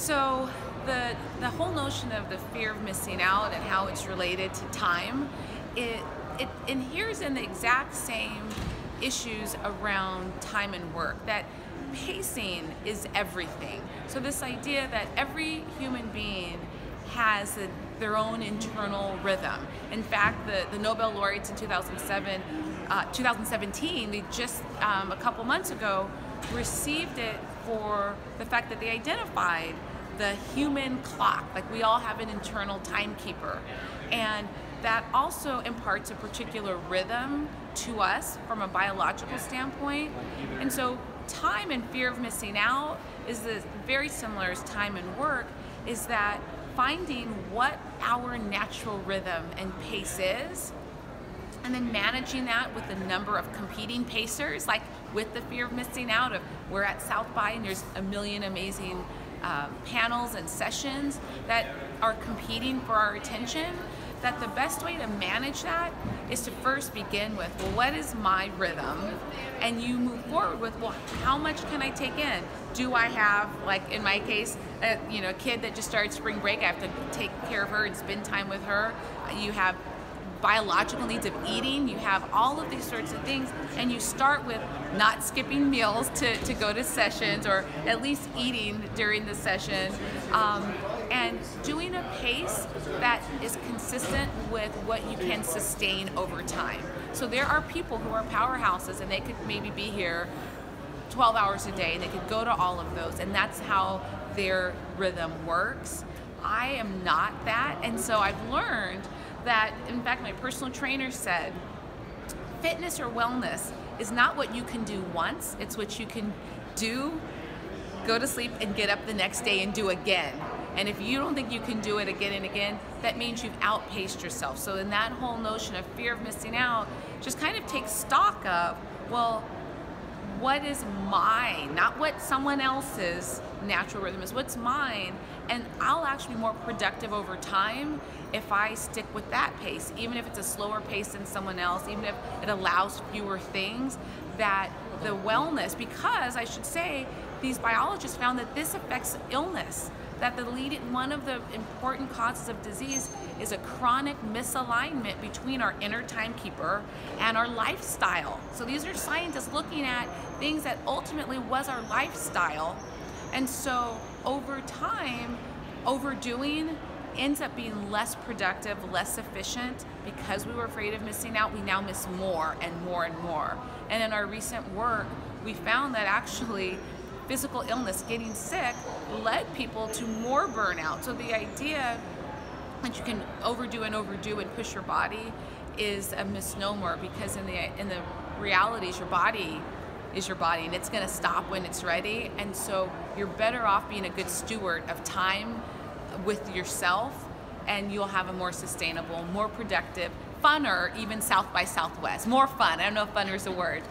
So the whole notion of the fear of missing out and how it's related to time, it inheres in the exact same issues around time and work, that pacing is everything. So this idea that every human being has their own internal rhythm. In fact, the Nobel laureates in 2017, they just a couple months ago received it for the fact that they identified the human clock. Like, we all have an internal timekeeper, and that also imparts a particular rhythm to us from a biological standpoint. And so time and fear of missing out is very similar as time and work, is that finding what our natural rhythm and pace is, and then managing that with a number of competing pacers, like with the fear of missing out. We're at South by and there's a million amazing panels and sessions that are competing for our attention, that the best way to manage that is to first begin with, well, what is my rhythm? And you move forward with, well, how much can I take in? Do I have, like in my case, a kid that just started spring break, I have to take care of her and spend time with her. You have biological needs of eating, you have all of these sorts of things, and you start with not skipping meals to go to sessions, or at least eating during the session, and doing a pace that is consistent with what you can sustain over time. So there are people who are powerhouses and they could maybe be here 12 hours a day and they could go to all of those, and that's how their rhythm works. I am not that, and so I've learned that, in fact, my personal trainer said, fitness or wellness is not what you can do once, it's what you can do, go to sleep, and get up the next day and do again. And if you don't think you can do it again and again, that means you've outpaced yourself. So in that whole notion of fear of missing out, just kind of take stock of, well, what is mine? Not what someone else's natural rhythm is, what's mine? And I'll actually be more productive over time if I stick with that pace, even if it's a slower pace than someone else, even if it allows fewer things. That the wellness, because I should say, these biologists found that this affects illness, that one of the important causes of disease is a chronic misalignment between our inner timekeeper and our lifestyle. So these are scientists looking at things that ultimately was our lifestyle. And so over time, overdoing ends up being less productive, less efficient. Because we were afraid of missing out, we now miss more and more and more. And in our recent work, we found that actually physical illness, getting sick, led people to more burnout. So the idea that you can overdo and push your body is a misnomer, because in the realities, your body is your body, and it's going to stop when it's ready. And so you're better off being a good steward of time with yourself, and you'll have a more sustainable, more productive, funner, even South by Southwest. More fun. I don't know if funner is a word.